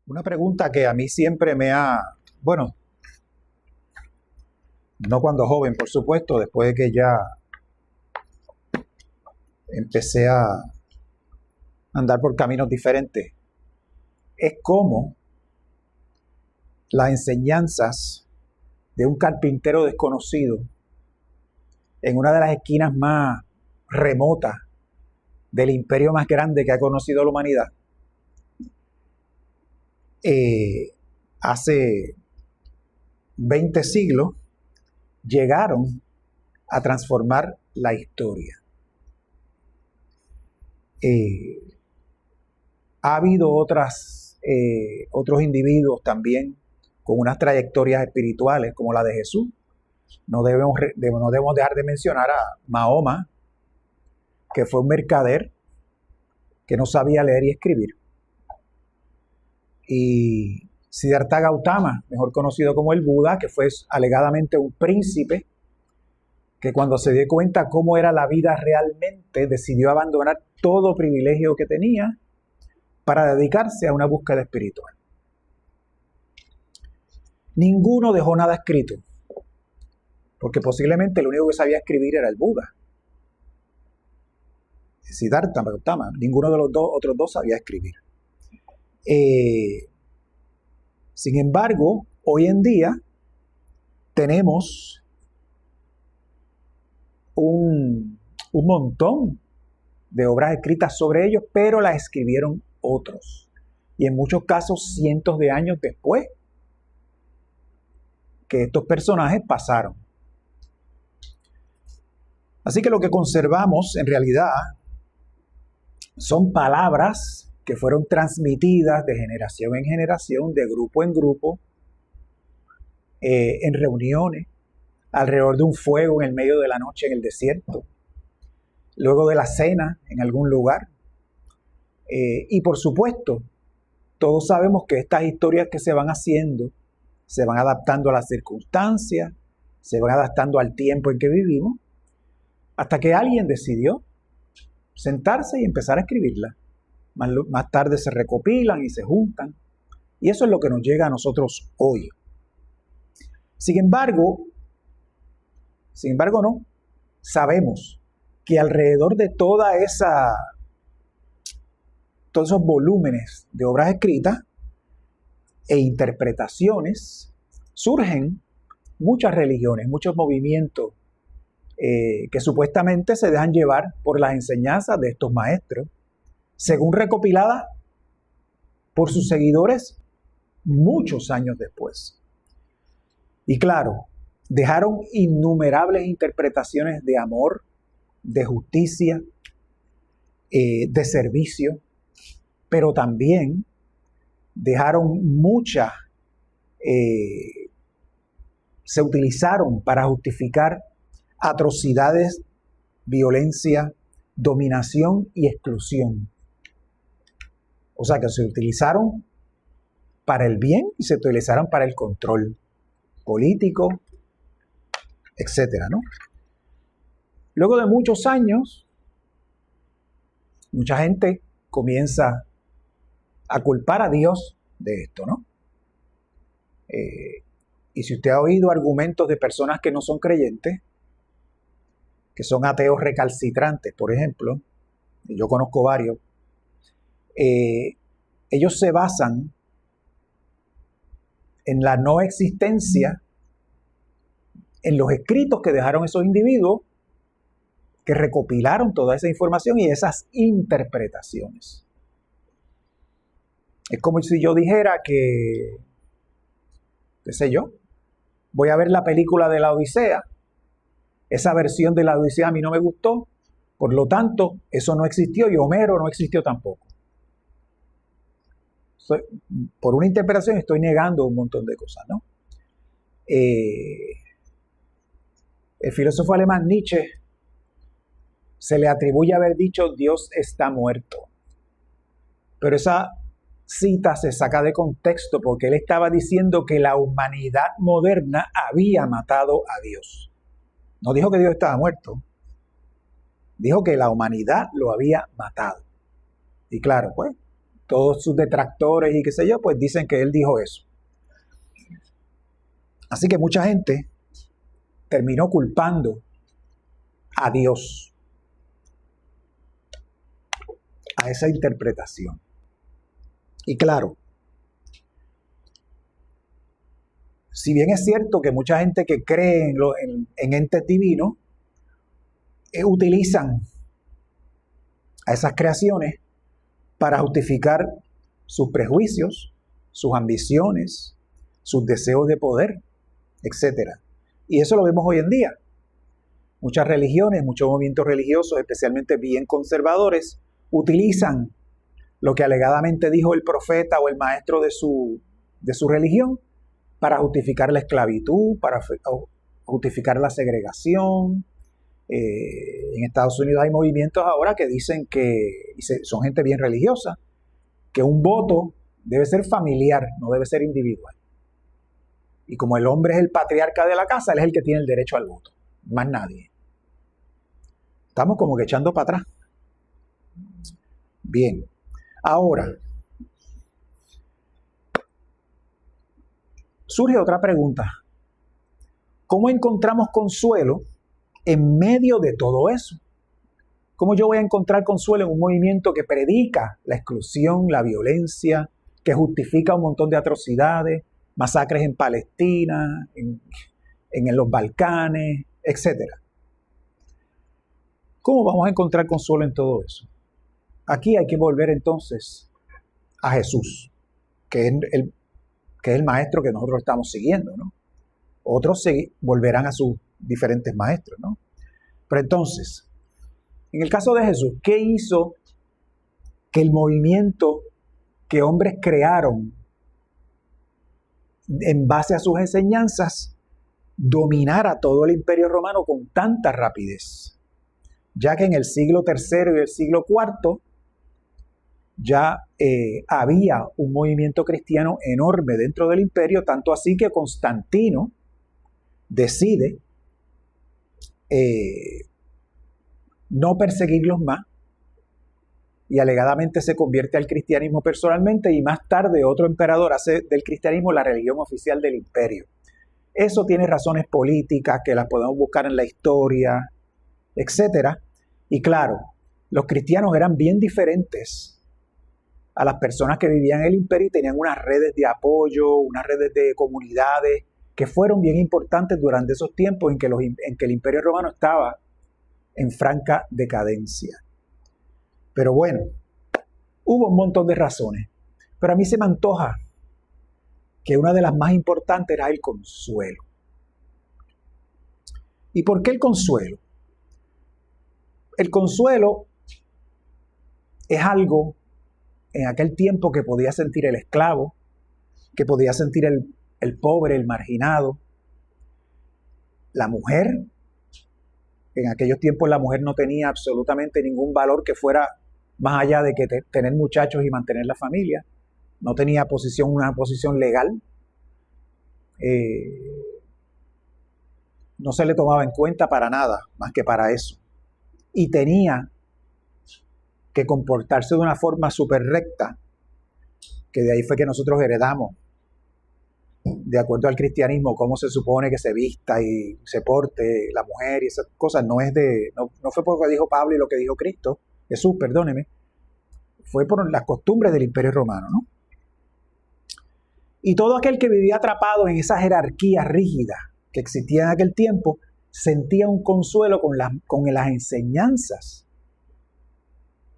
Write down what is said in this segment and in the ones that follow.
Una pregunta que a mí siempre bueno, no cuando joven, por supuesto, después de que ya empecé a andar por caminos diferentes, es cómo las enseñanzas de un carpintero desconocido en una de las esquinas más remotas del imperio más grande que ha conocido la humanidad, hace 20 siglos, llegaron a transformar la historia. Ha habido otros individuos también con unas trayectorias espirituales como la de Jesús. No debemos dejar de mencionar a Mahoma, que fue un mercader que no sabía leer y escribir. Y Siddhartha Gautama, mejor conocido como el Buda, que fue alegadamente un príncipe que cuando se dio cuenta cómo era la vida realmente, decidió abandonar todo privilegio que tenía para dedicarse a una búsqueda espiritual. Ninguno dejó nada escrito, porque posiblemente el único que sabía escribir era el Buda. Siddhartha Gautama, ninguno de los otros dos sabía escribir. Sin embargo, hoy en día tenemos un montón de obras escritas sobre ellos, pero las escribieron otros. Y en muchos casos cientos de años después que estos personajes pasaron. Así que lo que conservamos en realidad son palabras que fueron transmitidas de generación en generación, de grupo en grupo, en reuniones, alrededor de un fuego en el medio de la noche en el desierto, luego de la cena en algún lugar. Y por supuesto, todos sabemos que estas historias que se van haciendo, se van adaptando a las circunstancias, se van adaptando al tiempo en que vivimos, hasta que alguien decidió sentarse y empezar a escribirla. Más tarde se recopilan y se juntan. Y eso es lo que nos llega a nosotros hoy. Sin embargo, no. Sabemos que alrededor de todos esos volúmenes de obras escritas e interpretaciones, surgen muchas religiones, muchos movimientos que supuestamente se dejan llevar por las enseñanzas de estos maestros, según recopiladas por sus seguidores muchos años después. Y claro, dejaron innumerables interpretaciones de amor, de justicia, de servicio, pero también dejaron muchas, se utilizaron para justificar atrocidades, violencia, dominación y exclusión. O sea que se utilizaron para el bien y se utilizaron para el control político, etcétera, ¿no? Luego de muchos años, mucha gente comienza a culpar a Dios de esto, ¿no? Y si usted ha oído argumentos de personas que no son creyentes, que son ateos recalcitrantes, por ejemplo, y yo conozco varios, ellos se basan en la no existencia, en los escritos que dejaron esos individuos que recopilaron toda esa información y esas interpretaciones. Es como si yo dijera que, qué sé yo, voy a ver la película de la Odisea, esa versión de la Odisea a mí no me gustó, por lo tanto, eso no existió y Homero no existió tampoco. Por una interpretación estoy negando un montón de cosas, ¿no? El filósofo alemán Nietzsche se le atribuye haber dicho Dios está muerto. Pero esa cita se saca de contexto porque él estaba diciendo que la humanidad moderna había matado a Dios. No dijo que Dios estaba muerto. Dijo que la humanidad lo había matado. Y claro, pues, todos sus detractores y qué sé yo, pues dicen que él dijo eso. Así que mucha gente terminó culpando a Dios a esa interpretación. Y claro, si bien es cierto que mucha gente que cree en entes divinos, utilizan a esas creaciones para justificar sus prejuicios, sus ambiciones, sus deseos de poder, etc. Y eso lo vemos hoy en día. Muchas religiones, muchos movimientos religiosos, especialmente bien conservadores, utilizan lo que alegadamente dijo el profeta o el maestro de su religión para justificar la esclavitud, para justificar la segregación. En Estados Unidos hay movimientos ahora que dicen que, y son gente bien religiosa, que un voto debe ser familiar, no debe ser individual. Y como el hombre es el patriarca de la casa, él es el que tiene el derecho al voto, más nadie. Estamos como que echando para atrás. Bien, ahora surge otra pregunta. ¿Cómo encontramos consuelo en medio de todo eso? ¿Cómo yo voy a encontrar consuelo en un movimiento que predica la exclusión, la violencia, que justifica un montón de atrocidades, masacres en Palestina, en los Balcanes, etcétera? ¿Cómo vamos a encontrar consuelo en todo eso? Aquí hay que volver entonces a Jesús, que es el maestro que nosotros estamos siguiendo, ¿no? Otros volverán a sus diferentes maestros, ¿no? Pero entonces, en el caso de Jesús, ¿qué hizo que el movimiento que hombres crearon en base a sus enseñanzas dominara todo el Imperio Romano con tanta rapidez? Ya que en el siglo III y el siglo IV ya había un movimiento cristiano enorme dentro del imperio, tanto así que Constantino decide no perseguirlos más y alegadamente se convierte al cristianismo personalmente, y más tarde otro emperador hace del cristianismo la religión oficial del imperio. Eso tiene razones políticas que las podemos buscar en la historia, etc. Y claro, los cristianos eran bien diferentes a las personas que vivían en el imperio y tenían unas redes de apoyo, unas redes de comunidades que fueron bien importantes durante esos tiempos en que el Imperio Romano estaba en franca decadencia. Pero bueno, hubo un montón de razones. Pero a mí se me antoja que una de las más importantes era el consuelo. ¿Y por qué el consuelo? El consuelo es algo en aquel tiempo que podía sentir el esclavo, que podía sentir el pobre, el marginado, la mujer. En aquellos tiempos la mujer no tenía absolutamente ningún valor que fuera más allá de que tener muchachos y mantener la familia. No tenía una posición legal. No se le tomaba en cuenta para nada, más que para eso. Y tenía que comportarse de una forma súper recta, que de ahí fue que nosotros heredamos, de acuerdo al cristianismo, cómo se supone que se vista y se porte la mujer y esas cosas. No fue por lo que dijo Pablo y lo que dijo Jesús, perdóneme, fue por las costumbres del Imperio Romano, ¿no? Y todo aquel que vivía atrapado en esa jerarquía rígida que existía en aquel tiempo, sentía un consuelo con las enseñanzas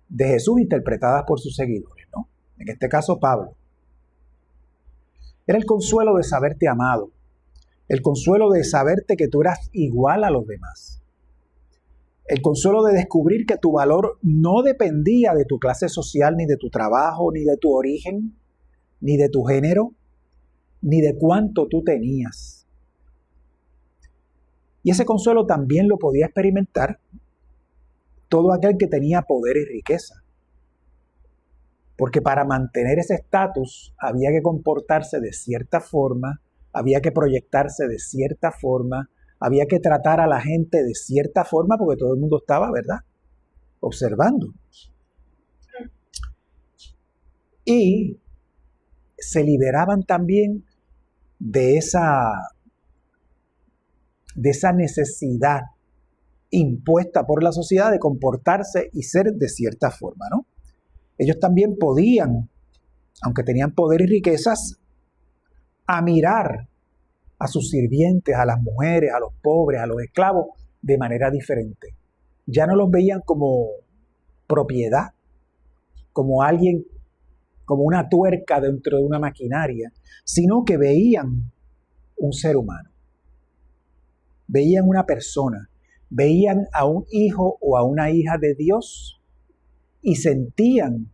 de Jesús interpretadas por sus seguidores, ¿no? En este caso, Pablo. Era el consuelo de saberte amado, el consuelo de saberte que tú eras igual a los demás, el consuelo de descubrir que tu valor no dependía de tu clase social, ni de tu trabajo, ni de tu origen, ni de tu género, ni de cuánto tú tenías. Y ese consuelo también lo podía experimentar todo aquel que tenía poder y riqueza. Porque para mantener ese estatus había que comportarse de cierta forma, había que proyectarse de cierta forma, había que tratar a la gente de cierta forma, porque todo el mundo estaba, ¿verdad?, observando. y se liberaban también de esa necesidad impuesta por la sociedad de comportarse y ser de cierta forma, ¿no? Ellos también podían, aunque tenían poder y riquezas, a mirar a sus sirvientes, a las mujeres, a los pobres, a los esclavos, de manera diferente. Ya no los veían como propiedad, como alguien, como una tuerca dentro de una maquinaria, sino que veían un ser humano, veían una persona, veían a un hijo o a una hija de Dios y sentían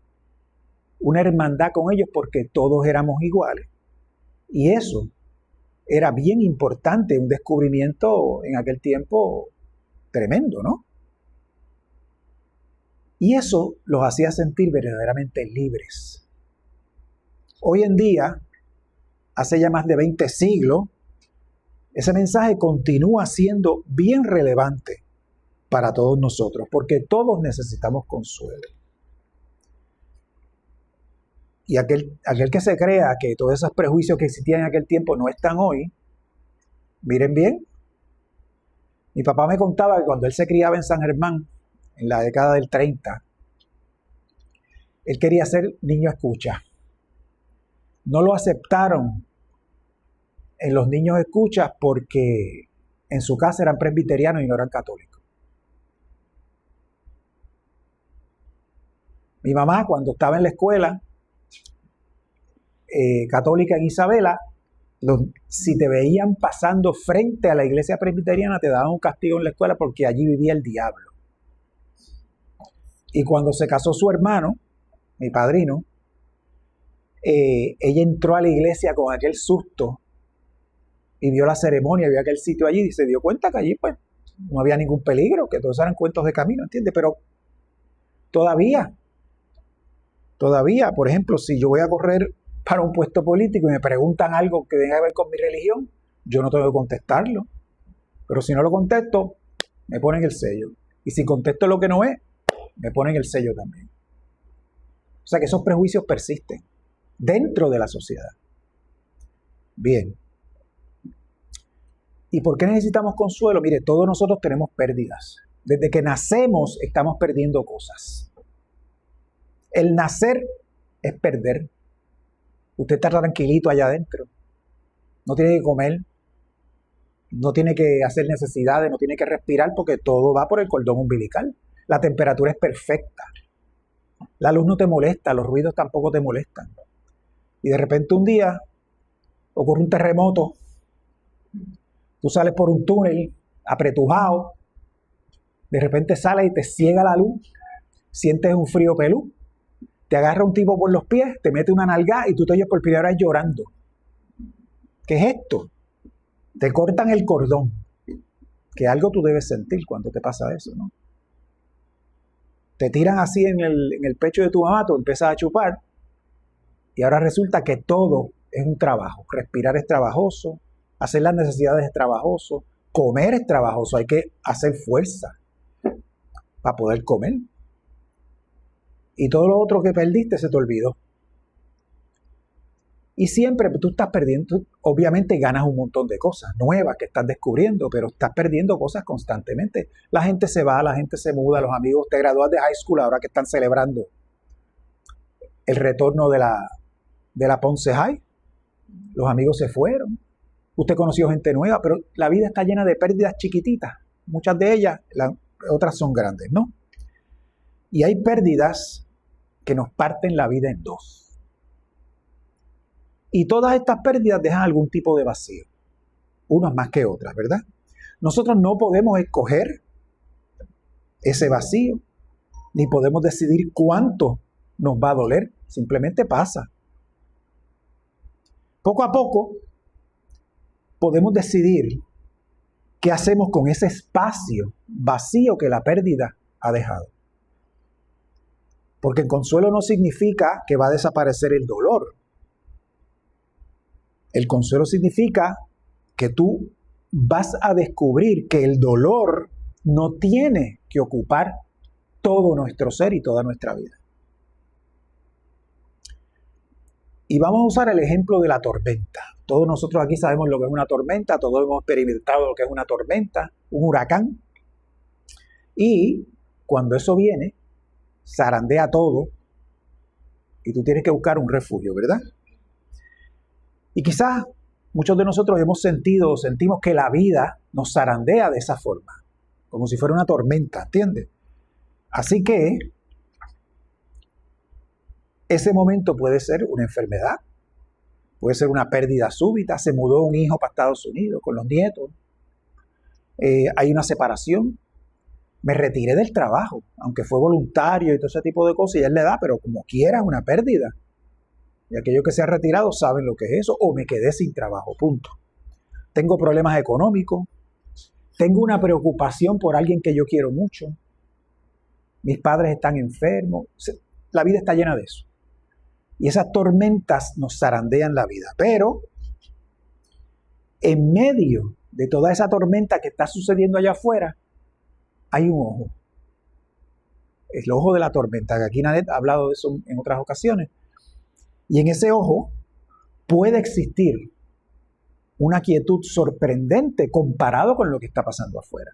una hermandad con ellos porque todos éramos iguales. Y eso era bien importante, un descubrimiento en aquel tiempo tremendo, ¿no? Y eso los hacía sentir verdaderamente libres. Hoy en día, hace ya más de 20 siglos, ese mensaje continúa siendo bien relevante para todos nosotros, porque todos necesitamos consuelo. Y aquel que se crea que todos esos prejuicios que existían en aquel tiempo no están hoy, miren bien, mi papá me contaba que cuando él se criaba en San Germán, en la década del 30, él quería ser niño escucha. No lo aceptaron en los niños escuchas porque en su casa eran presbiterianos y no eran católicos. Mi mamá, cuando estaba en la escuela católica en Isabela, si te veían pasando frente a la iglesia presbiteriana, te daban un castigo en la escuela porque allí vivía el diablo. Y cuando se casó su hermano, mi padrino, ella entró a la iglesia con aquel susto y vio la ceremonia, vio aquel sitio allí y se dio cuenta que allí pues no había ningún peligro, que todos eran cuentos de camino, ¿entiendes? Pero todavía, por ejemplo, si yo voy a correr para un puesto político y me preguntan algo que tenga que ver con mi religión, yo no tengo que contestarlo. Pero si no lo contesto, me ponen el sello. Y si contesto lo que no es, me ponen el sello también. O sea que esos prejuicios persisten dentro de la sociedad. Bien. ¿Y por qué necesitamos consuelo? Mire, todos nosotros tenemos pérdidas. Desde que nacemos estamos perdiendo cosas. El nacer es perder. Usted está tranquilito allá adentro. No tiene que comer. No tiene que hacer necesidades, no tiene que respirar porque todo va por el cordón umbilical. La temperatura es perfecta. La luz no te molesta, los ruidos tampoco te molestan. Y de repente un día ocurre un terremoto. Tú sales por un túnel apretujado. De repente sales y te ciega la luz. Sientes un frío pelú. Te agarra un tipo por los pies, te mete una nalgada y tú te oyes por primera vez llorando. ¿Qué es esto? Te cortan el cordón. Que algo tú debes sentir cuando te pasa eso, ¿no? Te tiran así en el pecho de tu mamá, tú empiezas a chupar y ahora resulta que todo es un trabajo. Respirar es trabajoso, hacer las necesidades es trabajoso, comer es trabajoso, hay que hacer fuerza para poder comer. Y todo lo otro que perdiste se te olvidó. Y siempre tú estás perdiendo, obviamente ganas un montón de cosas nuevas que estás descubriendo, pero estás perdiendo cosas constantemente. La gente se va, la gente se muda, los amigos, te gradúas de high school ahora que están celebrando el retorno de la Ponce High. Los amigos se fueron, usted conoció gente nueva, pero la vida está llena de pérdidas chiquititas. Muchas de ellas, otras son grandes, ¿no? Y hay pérdidas que nos parten la vida en dos. Y todas estas pérdidas dejan algún tipo de vacío. Unas más que otras, ¿verdad? Nosotros no podemos escoger ese vacío, ni podemos decidir cuánto nos va a doler. Simplemente pasa. Poco a poco podemos decidir qué hacemos con ese espacio vacío que la pérdida ha dejado. Porque el consuelo no significa que va a desaparecer el dolor. El consuelo significa que tú vas a descubrir que el dolor no tiene que ocupar todo nuestro ser y toda nuestra vida. Y vamos a usar el ejemplo de la tormenta. Todos nosotros aquí sabemos lo que es una tormenta, todos hemos experimentado lo que es una tormenta, un huracán. Y cuando eso viene, zarandea todo y tú tienes que buscar un refugio, ¿verdad? Y quizás muchos de nosotros sentimos que la vida nos zarandea de esa forma, como si fuera una tormenta, ¿entiendes? Así que ese momento puede ser una enfermedad, puede ser una pérdida súbita, se mudó un hijo para Estados Unidos con los nietos, hay una separación, me retiré del trabajo, aunque fue voluntario y todo ese tipo de cosas, y es la edad, pero como quiera es una pérdida. Y aquellos que se han retirado saben lo que es eso, o me quedé sin trabajo, punto. Tengo problemas económicos, tengo una preocupación por alguien que yo quiero mucho, mis padres están enfermos, la vida está llena de eso. Y esas tormentas nos zarandean la vida, pero en medio de toda esa tormenta que está sucediendo allá afuera, hay un ojo. El ojo de la tormenta, que aquí Nadet ha hablado de eso en otras ocasiones. Y en ese ojo puede existir una quietud sorprendente comparado con lo que está pasando afuera.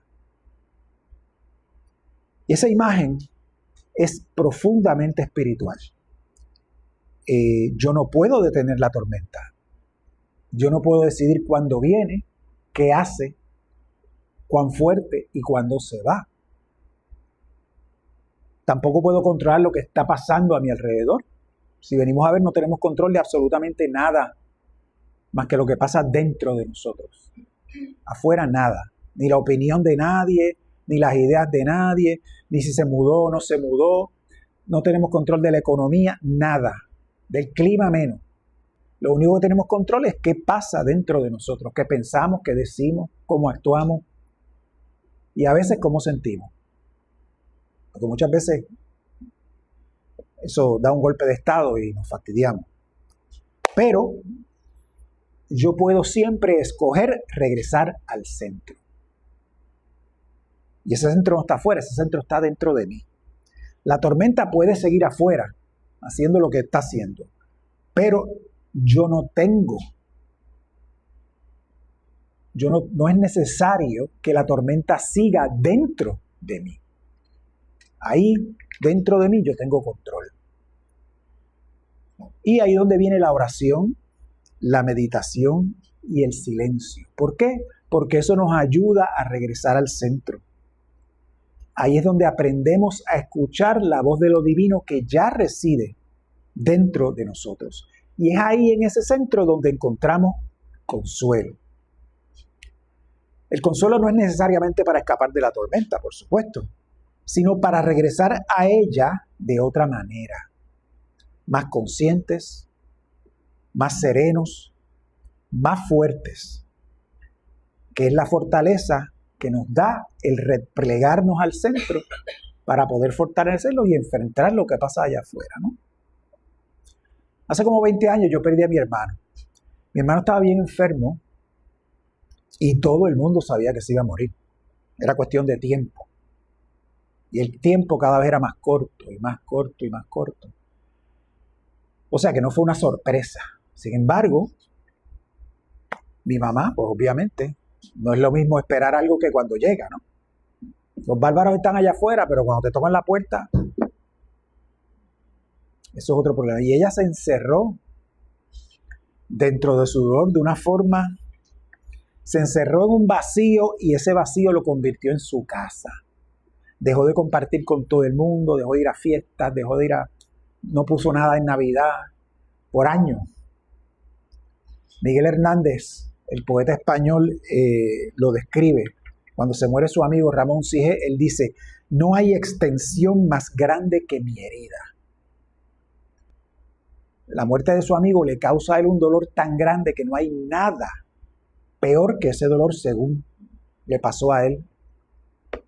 Y esa imagen es profundamente espiritual. Yo no puedo detener la tormenta. Yo no puedo decidir cuándo viene, qué hace, cuán fuerte y cuándo se va. Tampoco puedo controlar lo que está pasando a mi alrededor. Si venimos a ver, no tenemos control de absolutamente nada más que lo que pasa dentro de nosotros. Afuera nada. Ni la opinión de nadie, ni las ideas de nadie, ni si se mudó o no se mudó. No tenemos control de la economía, nada. Del clima menos. Lo único que tenemos control es qué pasa dentro de nosotros, qué pensamos, qué decimos, cómo actuamos y a veces cómo sentimos. Porque muchas veces eso da un golpe de estado y nos fastidiamos. Pero yo puedo siempre escoger regresar al centro. Y ese centro no está afuera, ese centro está dentro de mí. La tormenta puede seguir afuera, haciendo lo que está haciendo. Pero yo no es necesario que la tormenta siga dentro de mí. Ahí, dentro de mí, yo tengo control. Y ahí es donde viene la oración, la meditación y el silencio. ¿Por qué? Porque eso nos ayuda a regresar al centro. Ahí es donde aprendemos a escuchar la voz de lo divino que ya reside dentro de nosotros. Y es ahí en ese centro donde encontramos consuelo. El consuelo no es necesariamente para escapar de la tormenta, por supuesto, sino para regresar a ella de otra manera. Más conscientes, más serenos, más fuertes, que es la fortaleza que nos da el replegarnos al centro para poder fortalecerlo y enfrentar lo que pasa allá afuera, ¿no? Hace como 20 años yo perdí a mi hermano. Mi hermano estaba bien enfermo y todo el mundo sabía que se iba a morir. Era cuestión de tiempo. Y el tiempo cada vez era más corto y más corto y más corto. O sea que no fue una sorpresa. Sin embargo, mi mamá, pues obviamente, no es lo mismo esperar algo que cuando llega, ¿no? Los bárbaros están allá afuera, pero cuando te tocan la puerta, eso es otro problema. Y ella se encerró dentro de su dolor de una forma, se encerró en un vacío y ese vacío lo convirtió en su casa. Dejó de compartir con todo el mundo, dejó de ir a fiestas, no puso nada en Navidad por años. Miguel Hernández, el poeta español, lo describe. Cuando se muere su amigo Ramón Sige, él dice: no hay extensión más grande que mi herida. La muerte de su amigo le causa a él un dolor tan grande que no hay nada peor que ese dolor, según le pasó a él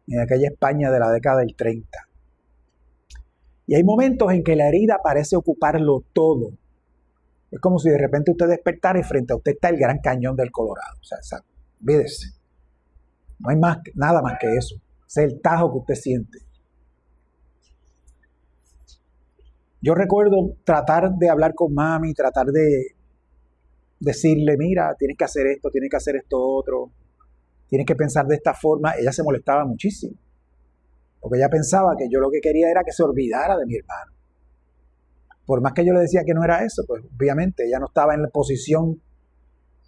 en aquella España de la década del 30. Y hay momentos en que la herida parece ocuparlo todo. Es como si de repente usted despertara y frente a usted está el Gran Cañón del Colorado. O sea, olvídese. No hay nada más que eso. Ese es el tajo que usted siente. Yo recuerdo tratar de hablar con mami, tratar de decirle, mira, tienes que hacer esto otro, tienes que pensar de esta forma. Ella se molestaba muchísimo, porque ella pensaba que yo lo que quería era que se olvidara de mi hermano. Por más que yo le decía que no era eso, pues obviamente ella no estaba en la posición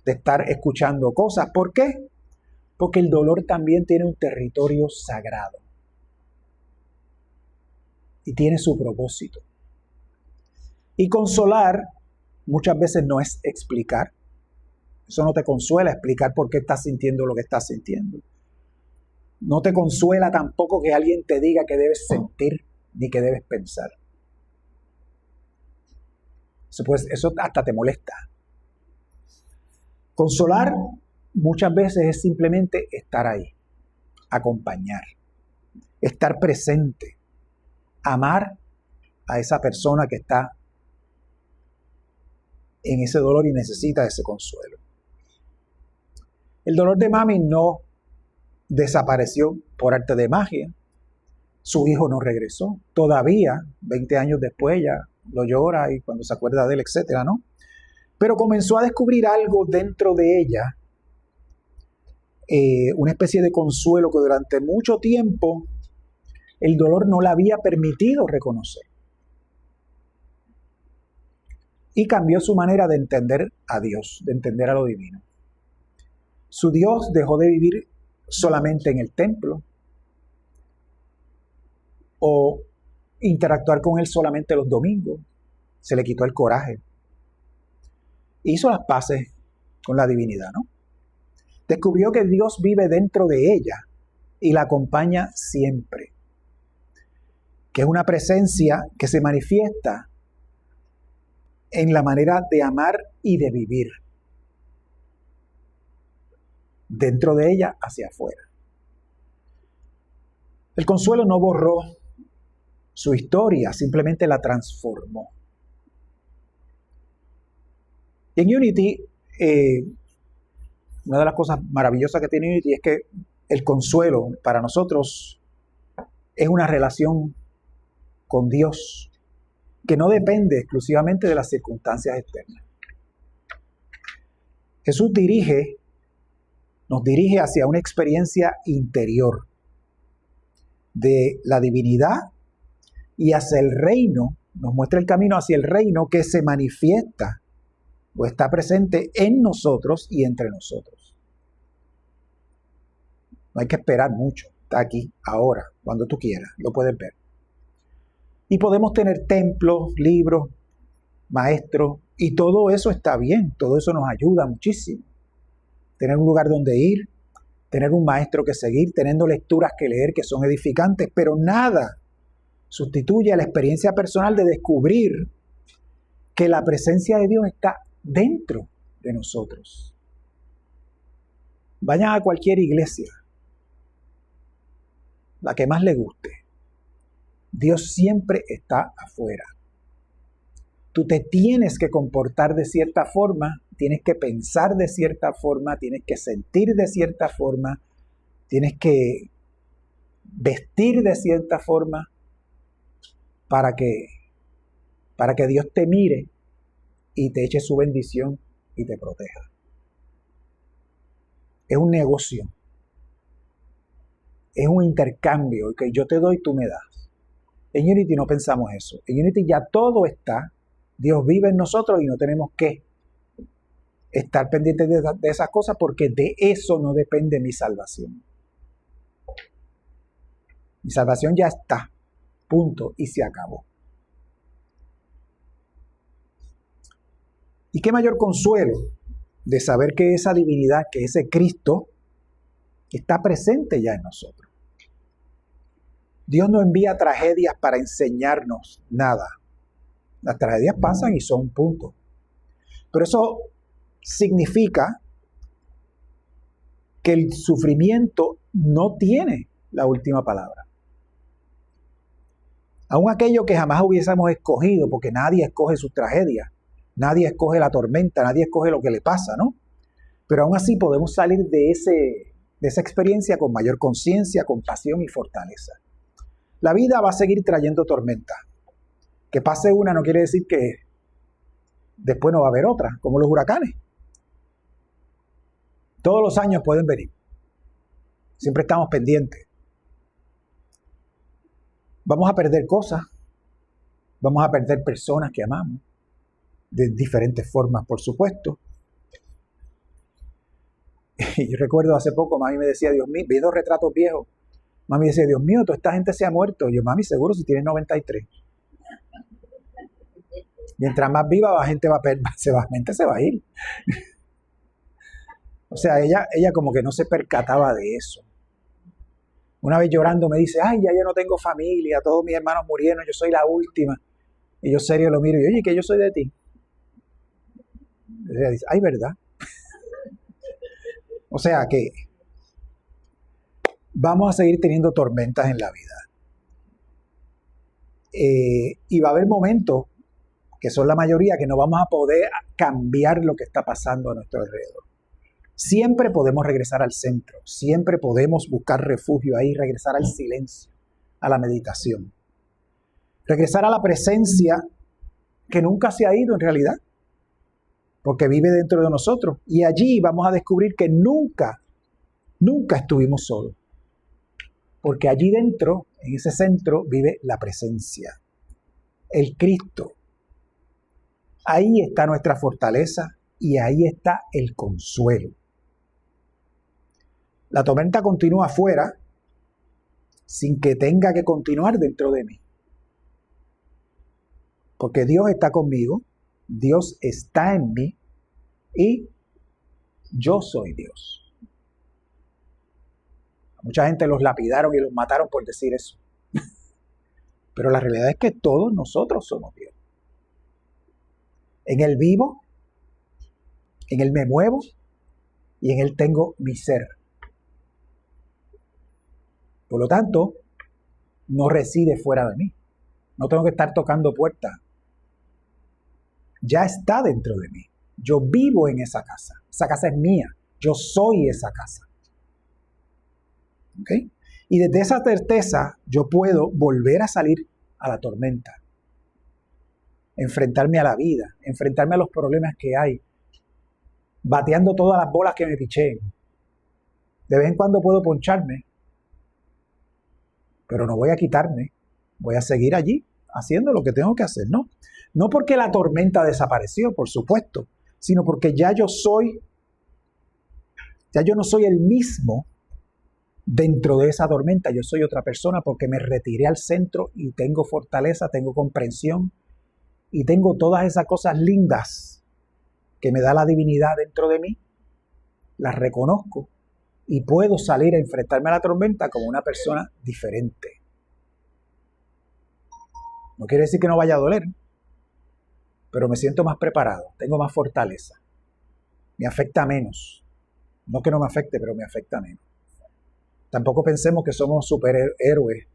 de estar escuchando cosas. ¿Por qué? Porque el dolor también tiene un territorio sagrado y tiene su propósito. Y consolar muchas veces no es explicar. Eso no te consuela explicar por qué estás sintiendo lo que estás sintiendo. No te consuela tampoco que alguien te diga que debes sentir ni que debes pensar. Eso hasta te molesta. Consolar muchas veces es simplemente estar ahí, acompañar, estar presente, amar a esa persona que está en ese dolor y necesita ese consuelo. El dolor de mami no desapareció por arte de magia. Su hijo no regresó. Todavía, 20 años después, ella lo llora y cuando se acuerda de él, etcétera, ¿no? Pero comenzó a descubrir algo dentro de ella, una especie de consuelo que durante mucho tiempo el dolor no la había permitido reconocer. Y cambió su manera de entender a Dios, de entender a lo divino. Su Dios dejó de vivir solamente en el templo o interactuar con él solamente los domingos. Se le quitó el coraje. Hizo las paces con la divinidad, ¿no? Descubrió que Dios vive dentro de ella y la acompaña siempre. Que es una presencia que se manifiesta en la manera de amar y de vivir. Dentro de ella hacia afuera. El consuelo no borró su historia, simplemente la transformó. Y en Unity, una de las cosas maravillosas que tiene Unity es que el consuelo para nosotros es una relación con Dios que no depende exclusivamente de las circunstancias externas. Jesús nos dirige hacia una experiencia interior de la divinidad y hacia el reino, nos muestra el camino hacia el reino que se manifiesta o está presente en nosotros y entre nosotros. No hay que esperar mucho, está aquí, ahora, cuando tú quieras, lo puedes ver. Y podemos tener templos, libros, maestros, y todo eso está bien, todo eso nos ayuda muchísimo. Tener un lugar donde ir, tener un maestro que seguir, teniendo lecturas que leer que son edificantes, pero nada sustituye a la experiencia personal de descubrir que la presencia de Dios está dentro de nosotros. Vayan a cualquier iglesia, la que más le guste. Dios siempre está afuera. Tú te tienes que comportar de cierta forma, tienes que pensar de cierta forma, tienes que sentir de cierta forma, tienes que vestir de cierta forma para que Dios te mire y te eche su bendición y te proteja. Es un negocio. Es un intercambio que yo te doy, tú me das. En Unity no pensamos eso. En Unity ya todo está. Dios vive en nosotros y no tenemos que estar pendientes de esas cosas porque de eso no depende mi salvación. Mi salvación ya está. Punto. Y se acabó. ¿Y qué mayor consuelo de saber que esa divinidad, que ese Cristo, está presente ya en nosotros? Dios no envía tragedias para enseñarnos nada. Las tragedias pasan y son punto. Pero eso significa que el sufrimiento no tiene la última palabra. Aún aquello que jamás hubiésemos escogido, porque nadie escoge sus tragedias, nadie escoge la tormenta, nadie escoge lo que le pasa, ¿no? Pero aún así podemos salir de esa experiencia con mayor conciencia, compasión y fortaleza. La vida va a seguir trayendo tormentas. Que pase una no quiere decir que después no va a haber otra, como los huracanes. Todos los años pueden venir. Siempre estamos pendientes. Vamos a perder cosas, vamos a perder personas que amamos, de diferentes formas, por supuesto. Y yo recuerdo hace poco, mami me decía, Dios mío, vi 2 retratos viejos. Mami decía, Dios mío, toda esta gente se ha muerto. Y yo, mami, seguro si tienes 93. Mientras más viva la gente gente se va a ir. O sea, ella como que no se percataba de eso. Una vez llorando me dice, ay, ya yo no tengo familia, todos mis hermanos murieron, yo soy la última. Y yo serio lo miro y oye, que yo soy de ti. Y ella dice, ay, ¿verdad? O sea que vamos a seguir teniendo tormentas en la vida. Y va a haber momentos, que son la mayoría, que no vamos a poder cambiar lo que está pasando a nuestro alrededor. Siempre podemos regresar al centro, siempre podemos buscar refugio ahí, regresar al silencio, a la meditación. Regresar a la presencia que nunca se ha ido en realidad, porque vive dentro de nosotros. Y allí vamos a descubrir que nunca estuvimos solos. Porque allí dentro, en ese centro, vive la presencia, el Cristo. Ahí está nuestra fortaleza y ahí está el consuelo. La tormenta continúa afuera sin que tenga que continuar dentro de mí. Porque Dios está conmigo, Dios está en mí y yo soy Dios. Mucha gente los lapidaron y los mataron por decir eso. Pero la realidad es que todos nosotros somos Dios. En Él vivo, en Él me muevo y en Él tengo mi ser. Por lo tanto, no reside fuera de mí. No tengo que estar tocando puertas. Ya está dentro de mí. Yo vivo en esa casa. Esa casa es mía. Yo soy esa casa. ¿Ok? Y desde esa certeza yo puedo volver a salir a la tormenta. Enfrentarme a la vida. Enfrentarme a los problemas que hay. Bateando todas las bolas que me picheen. De vez en cuando puedo poncharme. Pero no voy a quitarme. Voy a seguir allí haciendo lo que tengo que hacer, ¿no? No porque la tormenta desapareció, por supuesto, sino porque ya yo no soy el mismo dentro de esa tormenta. Yo soy otra persona porque me retiré al centro y tengo fortaleza, tengo comprensión y tengo todas esas cosas lindas que me da la divinidad dentro de mí. Las reconozco y puedo salir a enfrentarme a la tormenta como una persona diferente. No quiere decir que no vaya a doler, pero me siento más preparado, tengo más fortaleza. Me afecta menos. No que no me afecte, pero me afecta menos. Tampoco pensemos que somos superhéroes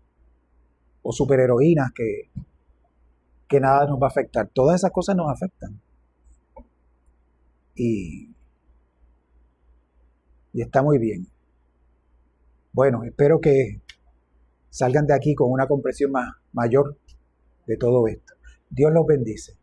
o superheroínas que nada nos va a afectar. Todas esas cosas nos afectan. Y está muy bien. Bueno, espero que salgan de aquí con una comprensión mayor de todo esto. Dios los bendice.